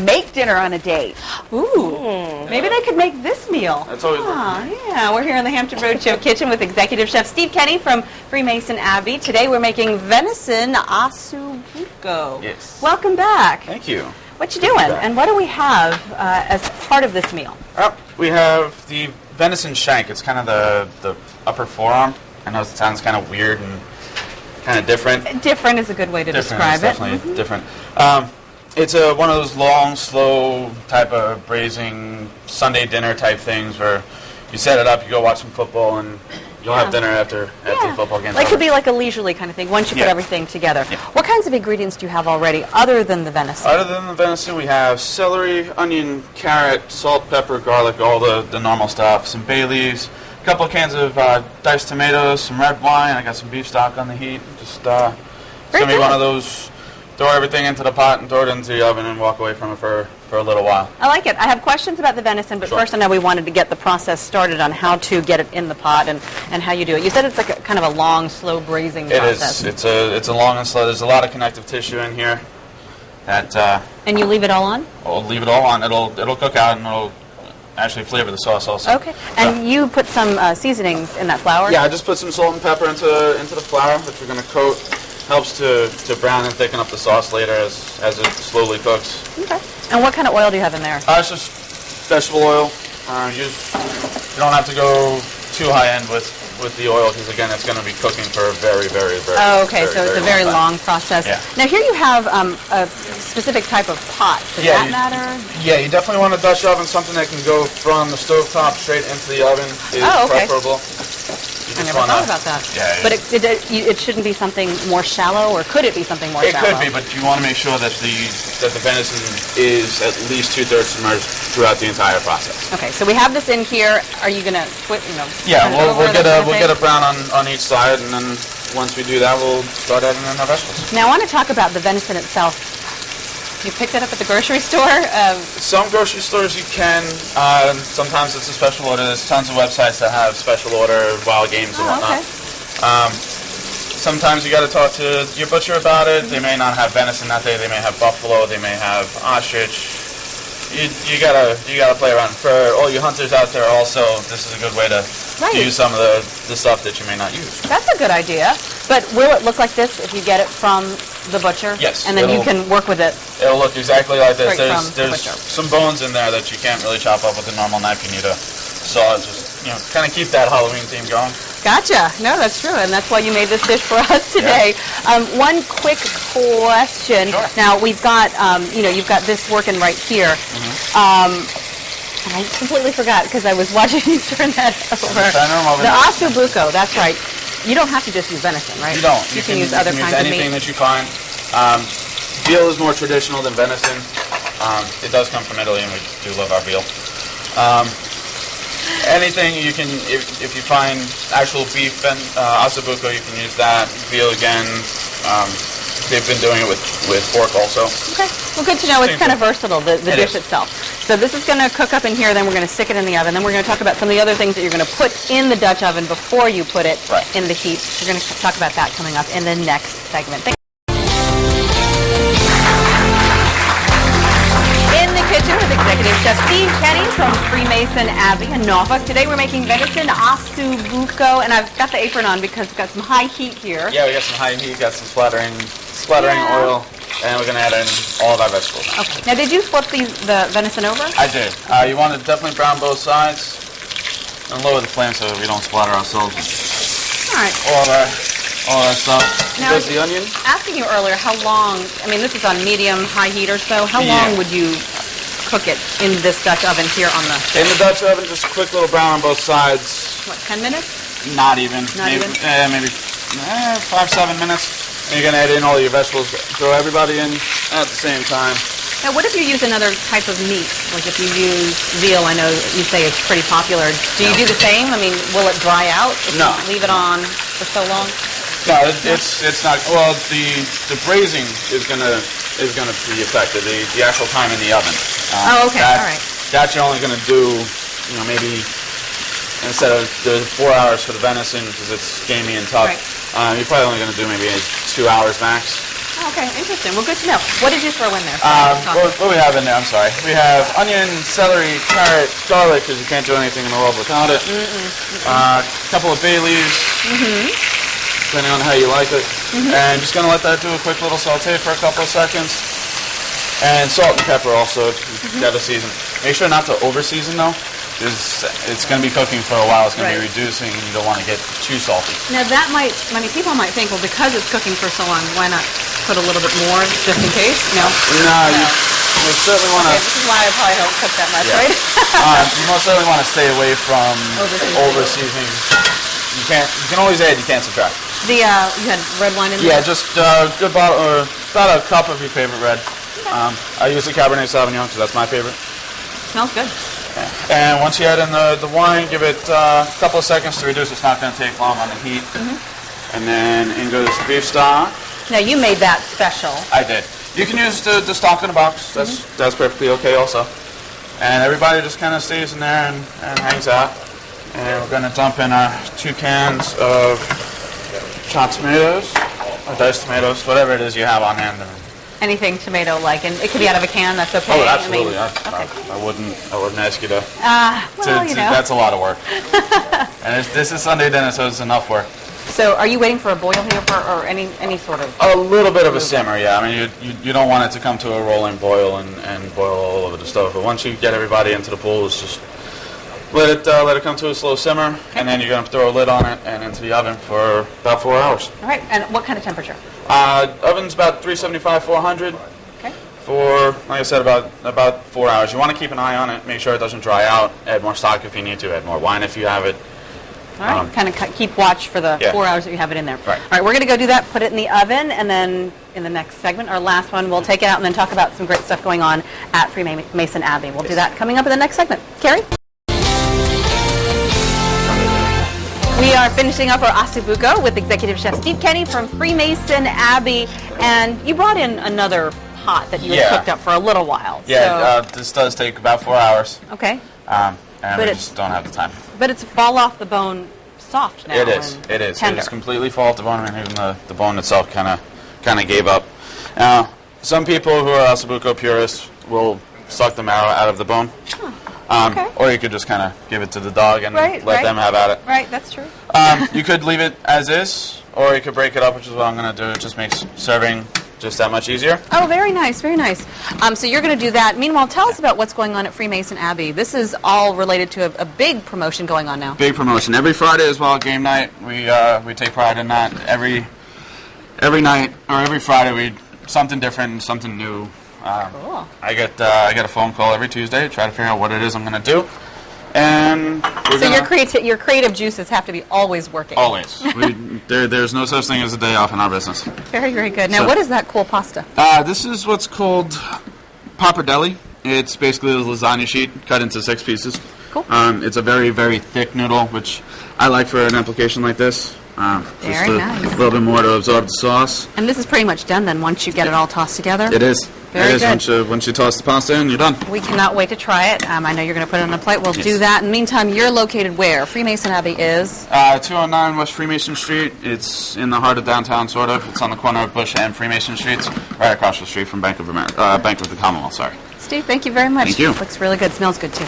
make dinner on a date. Ooh, maybe they could make this meal. That's always yeah, we're here in the Hampton Roadshow kitchen with Executive Chef Steve Kenny from Freemason Abbey. Today we're making Venison Osso Bucco. Yes. Welcome back. Thank you. What you doing? And what do we have as part of this meal? We have the venison shank. It's kind of the upper forearm. I know it sounds kind of weird and kind of different. Different is a good way to describe it. Definitely different. It's one of those long, slow type of braising Sunday dinner type things where you set it up, you go watch some football, and you'll have dinner after the football game. Like it could be like a leisurely kind of thing once you put everything together. Yeah. What kinds of ingredients do you have already other than the venison? Other than the venison, we have celery, onion, carrot, salt, pepper, garlic, all the normal stuff, some bay leaves, a couple of cans of diced tomatoes, some red wine. I got some beef stock on the heat. Just it's going to be one of those, throw everything into the pot and throw it into the oven and walk away from it for a little while. I like it. I have questions about the venison, but first I know we wanted to get the process started on how to get it in the pot and how you do it. You said it's like kind of a long, slow braising process. It is. It's a long and slow. There's a lot of connective tissue in here. And you leave it all on? I'll leave it all on. It'll cook out and it'll actually flavor the sauce also. Okay. And you put some seasonings in that flour? Yeah, I just put some salt and pepper into the flour, which we're going to coat. Helps to brown and thicken up the sauce later as it slowly cooks. Okay. And what kind of oil do you have in there? It's just vegetable oil. You don't have to go too high end with the oil because again it's going to be cooking for a very, very, very. Oh, okay. So it's a very long time. process. Yeah. Now here you have a specific type of pot. Does that matter? Yeah, you definitely want a Dutch oven. Something that can go from the stovetop straight into the oven is preferable. I never thought about that. Yeah, but it shouldn't be something more shallow, or could it be something more shallow? It could be, but you want to make sure that the venison is at least 2/3 submerged throughout the entire process. Okay, so we have this in here. Are you going to Yeah, we'll get a brown on each side, and then once we do that, we'll start adding in our vegetables. Now I want to talk about the venison itself. You picked it up at the grocery store? Some grocery stores you can. Sometimes it's a special order. There's tons of websites that have special order wild games and whatnot. Okay. Sometimes you got to talk to your butcher about it. They may not have venison that day. They may have buffalo. They may have ostrich. You gotta play around. For all you hunters out there, also, this is a good way to use some of the stuff that you may not use. That's a good idea. But will it look like this if you get it from the butcher? Yes. And then you can work with it. It'll look exactly like this. There's some bones in there that you can't really chop up with a normal knife. You need a saw. Just kind of keep that Halloween theme going. Gotcha. No, that's true, and that's why you made this dish for us today. Yeah. One quick question. Sure. Now we've got, you've got this working right here. Mm-hmm. And I completely forgot because I was watching you turn that over. The Osso Bucco. That's right. You don't have to just use venison, right? You don't. You can use other kinds of meat. Anything that you find. Veal is more traditional than venison. It does come from Italy, and we do love our veal. Anything you can, if you find actual beef and Osso Bucco, you can use that. Veal again. They've been doing it with pork also. Okay. Well, good to know. It's kind of versatile, the dish itself. So this is going to cook up in here, then we're going to stick it in the oven. Then we're going to talk about some of the other things that you're going to put in the Dutch oven before you put it in the heat. We're going to talk about that coming up in the next segment. In the kitchen with Executive Chef Steve Kenny from Freemason Abbey in Norfolk. Today we're making Venison Osso Bucco, and I've got the apron on because we've got some high heat here. Yeah, we got some high heat, got some splattering oil. And we're going to add in all of our vegetables. Okay. Now, did you flip the venison over? I did. You want to definitely brown both sides and lower the flame so we don't splatter ourselves. All right. All that stuff. Now, there's the onion. Asking you earlier how long, this is on medium, high heat or so. How long would you cook it in this Dutch oven here on the... In the Dutch oven, just a quick little brown on both sides. What, 10 minutes? Not even. Maybe 5-7 minutes. And you're going to add in all your vegetables, throw everybody in at the same time. Now, what if you use another type of meat? Like if you use veal, I know you say it's pretty popular. Do you do the same? Will it dry out if you leave it on for so long? No, it's not. Well, the braising is gonna be affected. The actual time in the oven. Okay, all right. That you're only gonna do, maybe instead of the 4 hours for the venison because it's gamey and tough. Right. You're probably only going to do maybe 2 hours max. Okay, interesting. Well, good to know. What did you throw in there? What do we have in there? I'm sorry. We have onion, celery, carrot, garlic, because you can't do anything in the world without it. A couple of bay leaves, depending on how you like it. And just going to let that do a quick little saute for a couple of seconds. And salt and pepper also, you got to season. Make sure not to over-season, though. It's going to be cooking for a while. It's going to be reducing, and you don't want to get too salty. Now that might, people might think, well, because it's cooking for so long, why not put a little bit more just in case? No. You certainly want to. Okay, this is why I probably don't cook that much, right? You most certainly want to stay away from over-seasoning. You can always add. You can't subtract. You had red wine in there. Yeah, just a good bottle or about a cup of your favorite red. I use the Cabernet Sauvignon because that's my favorite. Smells good. And once you add in the wine, give it a couple of seconds to reduce. It's not going to take long on the heat. And then in goes the beef stock. Now you made that special. I did. You can use the stock in a box. That's perfectly okay also. And everybody just kind of stays in there and hangs out. And we're going to dump in our 2 cans of chopped tomatoes, or diced tomatoes, whatever it is you have on hand. Anything tomato-like, and it could be out of a can. That's okay. Oh, absolutely. I wouldn't ask you to. That's a lot of work. And this is Sunday dinner, so it's enough work. So, are you waiting for a boil here, or any sort of? A little bit of a simmer, yeah. I mean, you don't want it to come to a rolling boil and boil all over the stove. But once you get everybody into the pool, it's just let it come to a slow simmer, and then you're going to throw a lid on it and into the oven for about 4 hours. All right. And what kind of temperature? Oven's about 375, 400. Okay. For, like I said, about 4 hours. You want to keep an eye on it, make sure it doesn't dry out. Add more stock if you need to. Add more wine if you have it. All right. Kind of keep watch for the 4 hours that you have it in there. Right. All right. We're going to go do that. Put it in the oven, and then in the next segment, our last one, we'll take it out and then talk about some great stuff going on at Freemason Abbey. We'll do that coming up in the next segment. Carrie. We are finishing up our Osso Bucco with Executive Chef Steve Kenny from Freemason Abbey, and you brought in another pot that you had cooked up for a little while. Yeah, this does take about 4 hours. Okay. And we just don't have the time. But it's fall off the bone soft now. It is. It is. Tender. It is completely fall off the bone, and even the bone itself kind of gave up. Now, some people who are Osso Bucco purists will suck the marrow out of the bone. Or you could just kind of give it to the dog and let them have at it. Right, that's true. You could leave it as is, or you could break it up, which is what I'm going to do. It just makes serving just that much easier. Oh, very nice, very nice. So you're going to do that. Meanwhile, tell us about what's going on at Freemason Abbey. This is all related to a big promotion going on now. Big promotion. Every Friday is Wild Game Night. We take pride in that. Every night, or every Friday, something different, something new. Cool. I get a phone call every Tuesday to try to figure out what it is I'm going to do, and your creative juices have to be always working. Always. There's no such thing as a day off in our business. Very, very good. Now, what is that cool pasta? This is what's called pappardelle. It's basically a lasagna sheet cut into 6 pieces. Cool. It's a very, very thick noodle, which I like for an application like this. Very nice. A little bit more to absorb the sauce. And this is pretty much done then once you get it all tossed together? It is. Very good. Once you toss the pasta in, you're done. We cannot wait to try it. I know you're going to put it on a plate. We'll do that. In the meantime, you're located where? Freemason Abbey is? 209 West Freemason Street. It's in the heart of downtown, sort of. It's on the corner of Bush and Freemason Streets, right across the street from Bank of the Commonwealth, sorry. Steve, thank you very much. Thank you. Looks really good. Smells good, too.